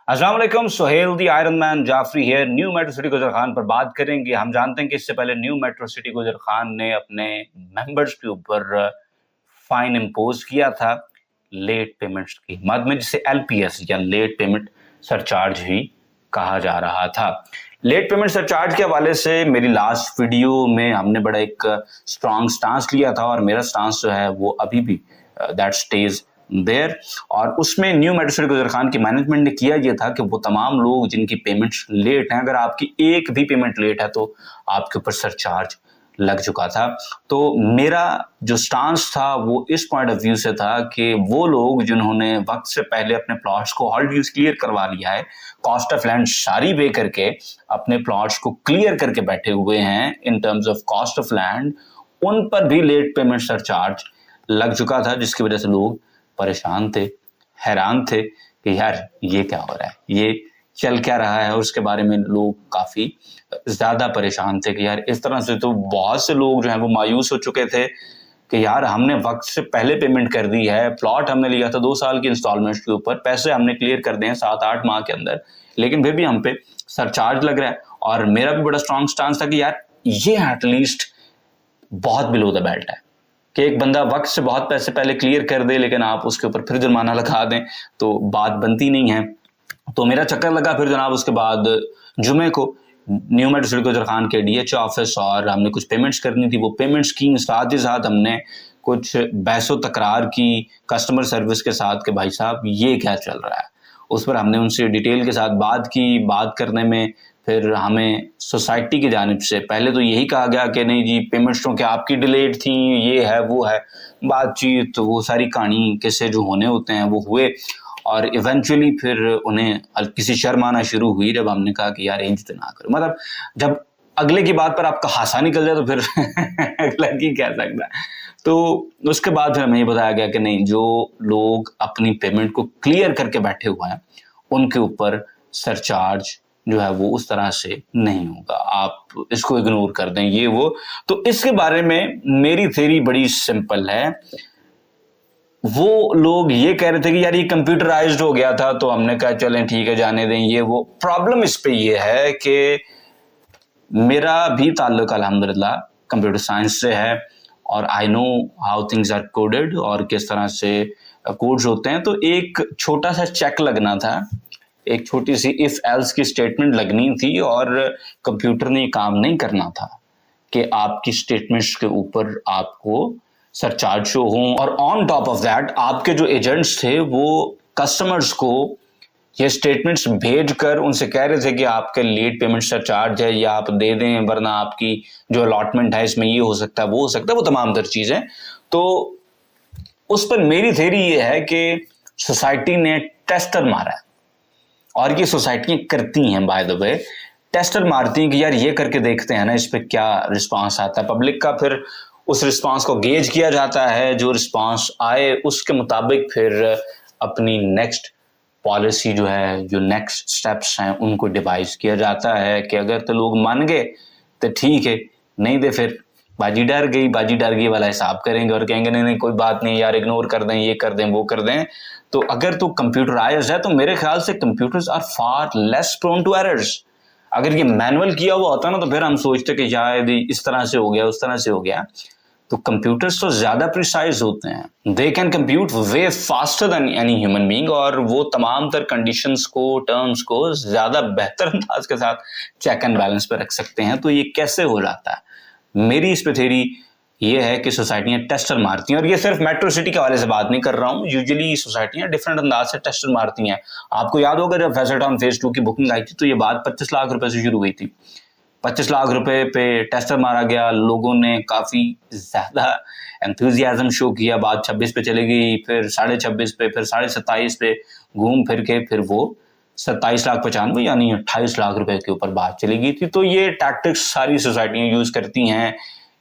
अस्सलाम वालेकुम, सुहेल दी iron man Jafri है। न्यू मेट्रो सिटी गुजर खान पर बात करेंगे। हम जानते हैं कि इससे पहले न्यू मेट्रो सिटी गुजर खान ने अपने मेंबर्स के ऊपर फाइन इम्पोज किया था लेट पेमेंट्स की मद में, जिसे एलपीएस या लेट पेमेंट सरचार्ज ही कहा जा रहा था। लेट पेमेंट सरचार्ज के हवाले से मेरी लास्ट वीडियो में हमने बड़ा एक स्ट्रॉन्ग स्टांस लिया था और मेरा स्टांस जो है वो अभी भी दैट स्टेज देयर। और उसमें न्यू मेट्रो सिटी गुजर खान की मैनेजमेंट ने किया ये था कि वो तमाम लोग जिनकी पेमेंट्स लेट हैं, अगर आपकी एक भी पेमेंट लेट है तो आपके ऊपर सरचार्ज लग चुका था। तो मेरा जो स्टांस था वो इस पॉइंट ऑफ व्यू से था कि वो लोग जिन्होंने वक्त से पहले अपने प्लॉट्स को हॉल्ड यूज क्लियर करवा लिया है, कॉस्ट ऑफ लैंड सारी पे करके अपने प्लॉट्स को क्लियर करके बैठे हुए हैं in terms of cost of land, उन पर भी लेट पेमेंट सरचार्ज लग चुका था, जिसकी वजह से लोग परेशान थे, हैरान थे कि यार ये क्या हो रहा है, ये चल क्या रहा है। और उसके बारे में लोग काफी ज्यादा परेशान थे कि यार इस तरह से तो बहुत से लोग जो हैं वो मायूस हो चुके थे कि यार हमने वक्त से पहले पेमेंट कर दी है, प्लॉट हमने लिया था 2 साल की इंस्टॉलमेंट्स के ऊपर, पैसे हमने क्लियर कर दिए हैं 7-8 माह के अंदर, लेकिन फिर भी हम पे सरचार्ज लग रहा है। और मेरा भी बड़ा स्ट्रॉन्ग स्टांस था कि यार ये एटलीस्ट बहुत बिलो द बेल्ट है कि एक बंदा वक्त से बहुत पैसे पहले क्लियर कर दे लेकिन आप उसके ऊपर फिर जुर्माना लगा दें तो बात बनती नहीं है। तो मेरा चक्कर लगा फिर जनाब उसके बाद जुमे को न्यू मेट्रो सिटी गुजर खान के डीएच ऑफिस, और हमने कुछ पेमेंट्स करनी थी। वो पेमेंट्स की साथ ही साथ हमने कुछ बहसो तकरार की कस्टमर सर्विस के साथ कि भाई साहब ये क्या चल रहा है। उस पर हमने उनसे डिटेल के साथ बात की। बात करने में फिर हमें सोसाइटी की जानिब से पहले तो यही कहा गया कि नहीं जी पेमेंट्स तो क्या आपकी डिलेड थी, ये है वो है, बातचीत तो वो सारी कहानी किस्से जो होने होते हैं वो हुए। और इवेंचुअली फिर उन्हें किसी शर्म आना शुरू हुई जब हमने कहा कि यार इंज तो ना करो। मतलब जब अगले की बात पर आपका हासा निकल जाए तो फिर अगला की कह सकता है। तो उसके बाद फिर हमें ये बताया गया कि नहीं, जो लोग अपनी पेमेंट को क्लियर करके बैठे हुए हैं उनके ऊपर सरचार्ज जो है वो उस तरह से नहीं होगा, आप इसको इग्नोर कर दें, ये वो। तो इसके बारे में मेरी थ्योरी बड़ी सिंपल है। वो लोग ये कह रहे थे कि यार ये कंप्यूटराइज्ड हो गया था, तो हमने कहा चलें ठीक है जाने दें, ये वो। प्रॉब्लम इस पे ये है कि मेरा भी ताल्लुक अल्हम्दुलिल्लाह कंप्यूटर साइंस से है और I know how things are coded और किस तरह से कोड्स होते हैं। तो एक छोटा सा चेक लगना था, एक छोटी सी इफ एल्स की स्टेटमेंट लगनी थी और कंप्यूटर ने काम नहीं करना था कि आपकी स्टेटमेंट्स के ऊपर आपको सरचार्ज शो हों। और ऑन टॉप ऑफ दैट आपके जो एजेंट्स थे वो कस्टमर्स को ये स्टेटमेंट्स भेज कर उनसे कह रहे थे कि आपके लेट पेमेंट सरचार्ज है या आप दे दें, वरना आपकी जो अलॉटमेंट है इसमें ये हो सकता है वो हो सकता है, वो तमाम तर चीजें। तो उस पर मेरी थ्योरी ये है कि सोसाइटी ने टेस्टर मारा है, और ये सोसाइटियां करती हैं बाय द वे, टेस्टर मारती हैं कि यार ये करके देखते हैं ना इस पे क्या रिस्पांस आता है पब्लिक का। फिर उस रिस्पांस को गेज किया जाता है, जो रिस्पांस आए उसके मुताबिक फिर अपनी नेक्स्ट पॉलिसी जो है, जो नेक्स्ट स्टेप्स हैं उनको डिवाइस किया जाता है कि अगर तो लोग मान गए तो ठीक है, नहीं दे फिर बाजी डर गई वाला हिसाब करेंगे और कहेंगे नहीं नहीं कोई बात नहीं यार, इग्नोर कर दें, ये कर दें, वो कर दें। तो अगर तो कंप्यूटराइज्ड है तो मेरे ख्याल से computers are far less prone to errors. अगर ये मैनुअल किया हुआ होता ना तो फिर हम सोचते कि शायद इस तरह से हो गया, उस तरह से हो गया। तो कंप्यूटर्स तो ज्यादा प्रिसाइज होते हैं, they can compute way faster than any human being, और वो तमाम तर कंडीशंस को, टर्म्स को ज्यादा बेहतर अंदाज के साथ चेक एंड बैलेंस पे रख सकते हैं। तो ये कैसे हो जाता है? मेरी इस पे थ्योरी ये है कि सोसाइटियां टेस्टर मारती हैं, और ये सिर्फ मेट्रो सिटी के हवाले से बात नहीं कर रहा हूँ, यूजुअली सोसाइटियां डिफरेंट अंदाज से टेस्टर मारती हैं। आपको याद होगा जब फैसल टाउन फेज 2 की बुकिंग आई थी तो ये बात 25 लाख रुपए से शुरू हुई थी। 25 लाख रुपए पे टेस्टर मारा गया, लोगों ने काफी ज्यादा एंथुजियाज्म शो किया, बात 26 पे चली गई, फिर 26.5 पे, फिर 27.5 पे घूम फिर के फिर वो 27,95,000 यानी 28 लाख रुपए के ऊपर बात चली गई थी। तो ये टैक्टिक्स सारी सोसाइटियां यूज करती हैं,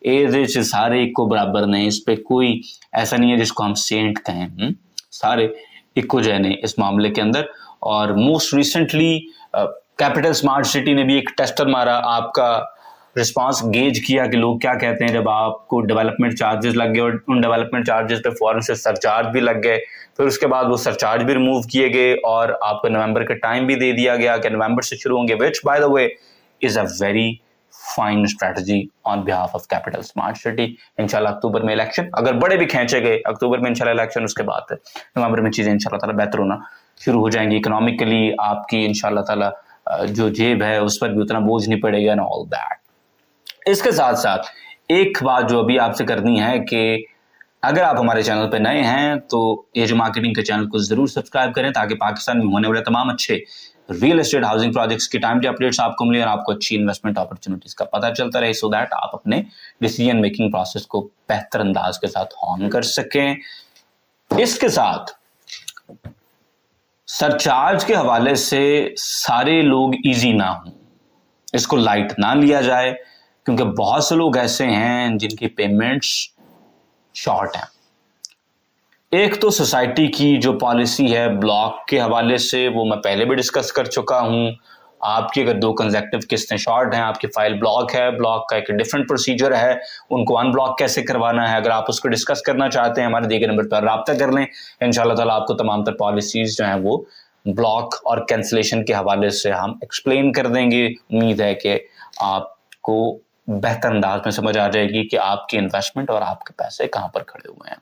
एज सारे इको बराबर नहीं, इस पे कोई ऐसा नहीं है जिसको हम सेंट कहें, सारे इको जैन है इस मामले के अंदर। और most recently capital smart city ने भी एक टेस्टर मारा, आपका रिस्पांस गेज किया कि लोग क्या कहते हैं जब आपको डेवलपमेंट चार्जेस लग गए और उन डेवलपमेंट चार्जेस पे फौरन से सरचार्ज भी लग गए, फिर उसके बाद वो सरचार्ज भी रिमूव किए गए और आपको नवंबर का टाइम भी दे दिया गया कि नवंबर से शुरू होंगे, विच by the way is a very fine strategy on behalf of capital smart city. इंशाल्लाह अक्टूबर में इलेक्शन अगर बड़े भी खींचे गए, अक्टूबर में इंशाल्लाह इलेक्शन, उसके बाद नवंबर में चीजें इंशाल्लाह ताला बेहतर होना शुरू हो जाएंगी। इकोनॉमिकली आपकी इंशाल्लाह ताला जो जेब है उस पर भी उतना बोझ नहीं पड़ेगा एंड ऑल दैट। इसके साथ साथ एक बात जो अभी आपसे करनी है कि अगर आप हमारे चैनल पर नए हैं तो ये जो मार्केटिंग के चैनल को जरूर सब्सक्राइब करें ताकि पाकिस्तान में होने वाले तमाम अच्छे रियल एस्टेट हाउसिंग प्रोजेक्ट्स की टाइमली अपडेट्स आपको मिले और आपको अच्छी इन्वेस्टमेंट अपॉर्चुनिटीज का पता चलता रहे, सो दैट आप अपने डिसीजन मेकिंग प्रोसेस को बेहतर अंदाज के साथ ऑन कर सकें। इसके साथ सरचार्ज के हवाले से सारे लोग इजी ना हों, इसको लाइट ना लिया जाए क्योंकि बहुत से लोग ऐसे हैं जिनकी पेमेंट्स शॉर्ट हैं। एक तो सोसाइटी की जो पॉलिसी है ब्लॉक के हवाले से, वो मैं पहले भी डिस्कस कर चुका हूं। आपकी अगर 2 कंसेक्टिव किस्तें शॉर्ट हैं, आपकी फाइल ब्लॉक है, ब्लॉक का एक डिफरेंट प्रोसीजर है, उनको अनब्लॉक कैसे करवाना है, अगर आप उसको डिस्कस करना चाहते हैं हमारे दिए गए नंबर पर राब्ता कर लें। इंशाल्लाह ताला आपको तमाम तर पॉलिसीज जो हैं वो ब्लॉक और कैंसिलेशन के हवाले से हम एक्सप्लेन कर देंगे। उम्मीद है कि आपको बेहतर अंदाज में समझ आ जाएगी कि आपकी इन्वेस्टमेंट और आपके पैसे कहाँ पर खड़े हुए हैं।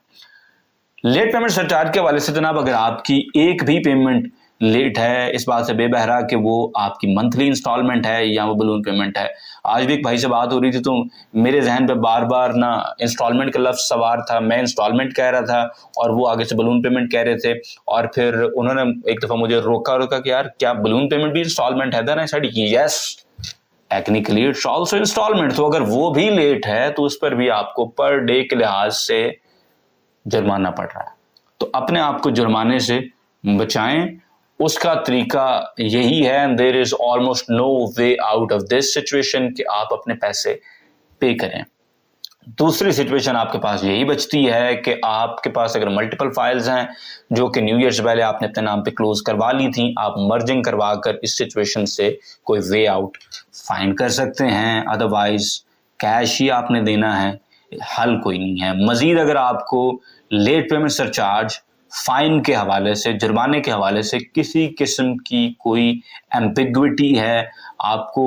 लेट पेमेंट सरचार्ज के हवाले से जनाब, अगर आपकी एक भी पेमेंट लेट है, इस बात से बेबहरा कि वो आपकी मंथली इंस्टॉलमेंट है या वो बलून पेमेंट है। आज भी एक भाई से बात हो रही थी तो मेरे जहन पे बार बार ना इंस्टॉलमेंट का लफ्ज सवार था, मैं इंस्टॉलमेंट कह रहा था और वो आगे से बलून पेमेंट कह रहे थे और फिर उन्होंने एक दफ़ा मुझे रोका कि यार क्या बलून पेमेंट भी इंस्टॉलमेंट है? Then I said yes, technically it's also instalment. तो अगर वो भी लेट है तो उस पर भी आपको पर डे के लिहाज से जुर्माना पड़ रहा है। तो अपने आप को जुर्माने से बचाएं, उसका तरीका यही है, and there is almost no way out of this situation कि आप अपने पैसे पे करें। दूसरी सिचुएशन आपके पास यही बचती है कि आपके पास अगर मल्टीपल फाइल्स हैं जो कि न्यू ईयर से पहले आपने अपने नाम पे क्लोज करवा ली थी, आप मर्जिंग करवा कर इस सिचुएशन से कोई वे आउट फाइंड कर सकते हैं, अदरवाइज कैश ही आपने देना है, हल कोई नहीं है। मजीद अगर आपको लेट पेमेंट सरचार्ज, फाइन के हवाले से, जुर्माने के हवाले से किसी किस्म की कोई एम्बिग्विटी है, आपको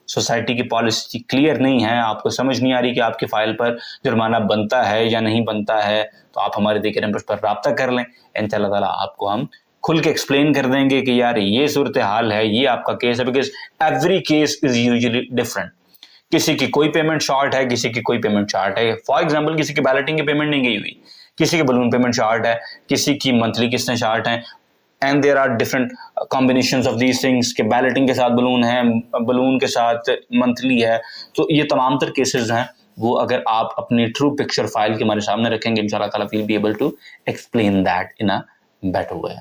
सोसाइटी की पॉलिसी क्लियर नहीं है, आपको समझ नहीं आ रही कि आपकी फाइल पर जुर्माना बनता है या नहीं बनता है, तो आप हमारे दिए गए नंबर पर राब्ता कर लें। इंशाअल्लाह ताला आपको हम खुल के एक्सप्लेन कर देंगे कि यार ये सूरत हाल है, ये आपका केस है, because every case is usually different. किसी की कोई पेमेंट शॉर्ट है, किसी की कोई पेमेंट शॉर्ट है। फॉर एग्जाम्पल किसी की बैलेटिंग की पेमेंट नहीं गई हुई, किसी की बलून पेमेंट शॉर्ट है, किसी की मंथली किस्तें शॉर्ट हैं, and there are different combinations of these things के बैलेटिंग के साथ बलून है, बलून के साथ मंथली है। तो ये तमाम तर केसेस हैं, वो अगर आप अपनी ट्रू पिक्चर फाइल के हमारे सामने रखेंगे इंशाल्लाह ताला we will be able to explain that in a better way.